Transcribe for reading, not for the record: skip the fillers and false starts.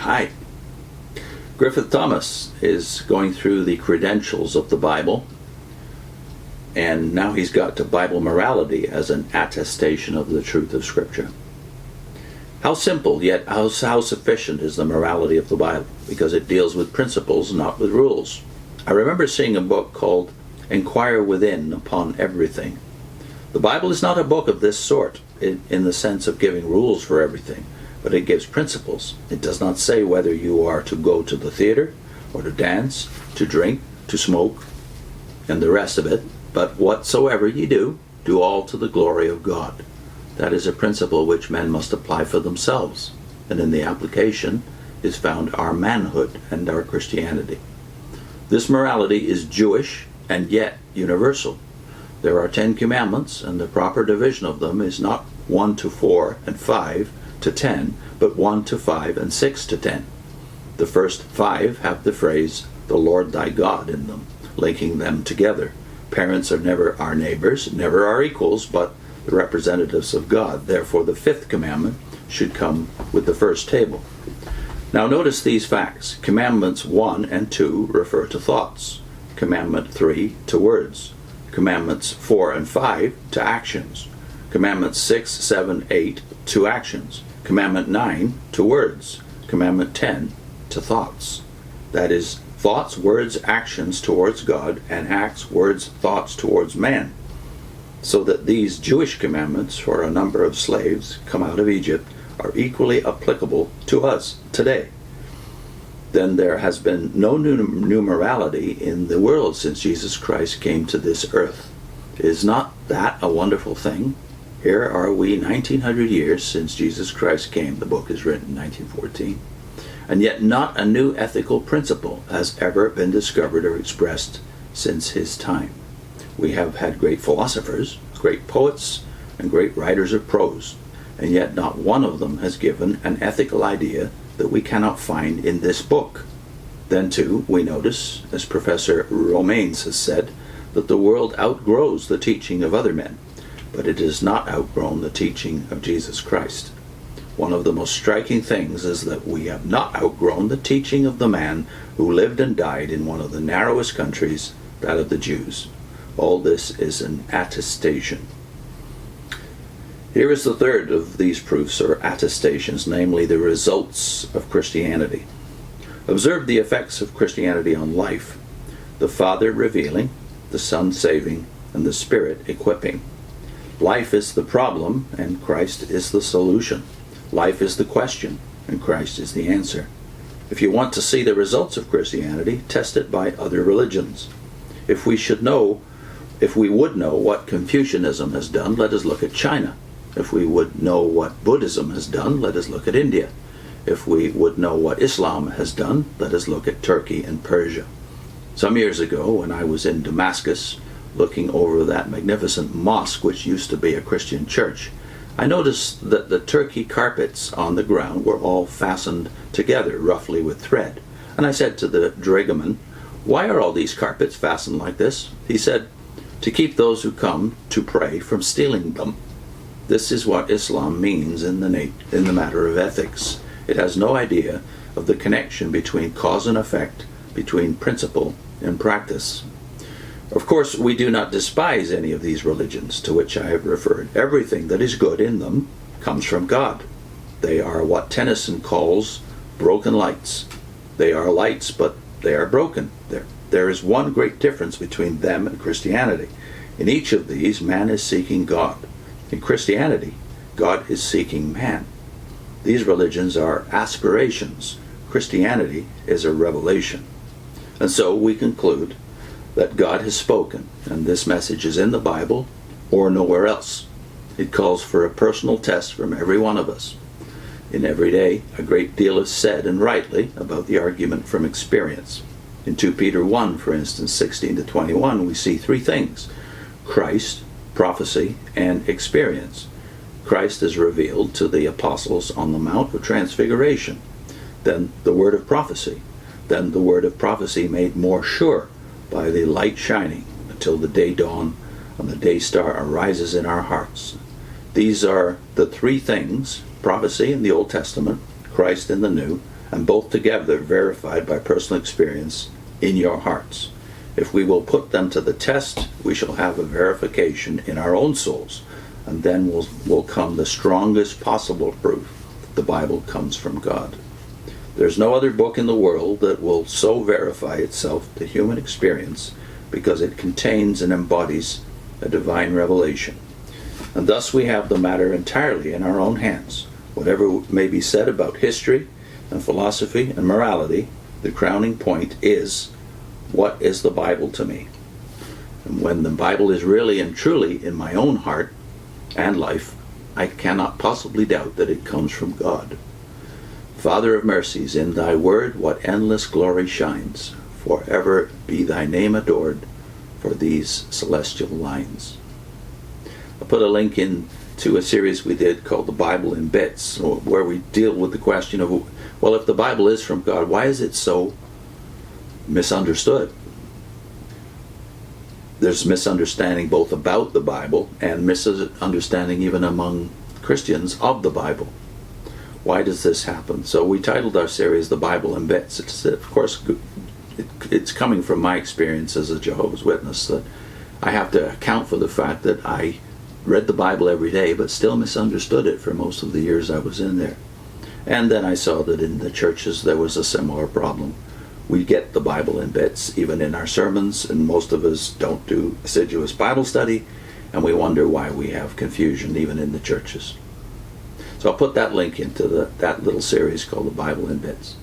Hi. Griffith Thomas is going through the credentials of the Bible, and now he's got to Bible morality as an attestation of the truth of Scripture. How simple, yet how sufficient is the morality of the Bible, because it deals with principles, not with rules. I remember seeing a book called Inquire Within Upon Everything. The Bible is not a book of this sort, in the sense of giving rules for everything, but it gives principles. It does not say whether you are to go to the theater, or to dance, to drink, to smoke, and the rest of it, but whatsoever ye do, do all to the glory of God. That is a principle which men must apply for themselves, and in the application is found our manhood and our Christianity. This morality is Jewish and yet universal. There are 10 commandments, and the proper division of them is not 1 to 4 and 5 to 10, but 1 to 5 and 6 to 10. The first 5 have the phrase, the Lord thy God, in them, linking them together. Parents are never our neighbors, never our equals, but the representatives of God. Therefore, the 5th commandment should come with the first table. Now notice these facts. Commandments 1 and 2 refer to thoughts. Commandment 3 to words. Commandments 4 and 5 to actions. Commandments 6, 7, 8 to actions. Commandment 9 to words. Commandment 10 to thoughts. That is, thoughts, words, actions towards God, and acts, words, thoughts towards man. So that these Jewish commandments for a number of slaves come out of Egypt are equally applicable to us today. Then there has been no new morality in the world since Jesus Christ came to this earth. Is not that a wonderful thing? Here are we 1900 years since Jesus Christ came. The book is written in 1914. And yet not a new ethical principle has ever been discovered or expressed since his time. We have had great philosophers, great poets, and great writers of prose, and yet not one of them has given an ethical idea that we cannot find in this book. Then too, we notice, as Professor Romanes has said, that the world outgrows the teaching of other men, but it has not outgrown the teaching of Jesus Christ. One of the most striking things is that we have not outgrown the teaching of the man who lived and died in one of the narrowest countries, that of the Jews. All this is an attestation. Here is the third of these proofs or attestations, namely the results of Christianity. Observe the effects of Christianity on life: the Father revealing, the Son saving, and the Spirit equipping. Life is the problem, and Christ is the solution. Life is the question, and Christ is the answer. If you want to see the results of Christianity, test it by other religions. If we would know what Confucianism has done, let us look at China. If we would know what Buddhism has done, let us look at India. If we would know what Islam has done, let us look at Turkey and Persia. Some years ago, when I was in Damascus, looking over that magnificent mosque which used to be a Christian church, I noticed that the Turkey carpets on the ground were all fastened together roughly with thread. And I said to the dragoman, "Why are all these carpets fastened like this?" He said, "To keep those who come to pray from stealing them." This is what Islam means in the matter of ethics. It has no idea of the connection between cause and effect, between principle and practice. Of course, we do not despise any of these religions to which I have referred. Everything that is good in them comes from God. They are what Tennyson calls broken lights. They are lights, but they are broken. There is one great difference between them and Christianity. In each of these, man is seeking God. In Christianity, God is seeking man. These religions are aspirations. Christianity is a revelation. And so we conclude that God has spoken, and this message is in the Bible or nowhere else. It calls for a personal test from every one of us. In every day, a great deal is said, and rightly, about the argument from experience. In 2 Peter 1, for instance, 16 to 21, we see 3 things: Christ, prophecy, and experience. Christ is revealed to the apostles on the Mount of Transfiguration. Then the word of prophecy. Then the word of prophecy made more sure by the light shining until the day dawn and the day star arises in our hearts. These are the 3 things: prophecy in the Old Testament, Christ in the New, and both together verified by personal experience in your hearts. If we will put them to the test, we shall have a verification in our own souls, and then will come the strongest possible proof that the Bible comes from God. There's no other book in the world that will so verify itself to human experience, because it contains and embodies a divine revelation. And thus we have the matter entirely in our own hands. Whatever may be said about history and philosophy and morality, the crowning point is, what is the Bible to me? And when the Bible is really and truly in my own heart and life, I cannot possibly doubt that it comes from God. Father of mercies, in thy word what endless glory shines. Forever be thy name adored for these celestial lines. I'll put a link in to a series we did called The Bible in Bits, where we deal with the question of, well, if the Bible is from God, why is it so misunderstood? There's misunderstanding both about the Bible and misunderstanding even among Christians of the Bible. Why does this happen? So we titled our series The Bible in Bits. It's, of course, it's coming from my experience as a Jehovah's Witness, that I have to account for the fact that I read the Bible every day but still misunderstood it for most of the years I was in there. And then I saw that in the churches there was a similar problem. We get the Bible in bits, even in our sermons, and most of us don't do assiduous Bible study, and we wonder why we have confusion even in the churches. So I'll put that link into that little series called The Bible in Bits.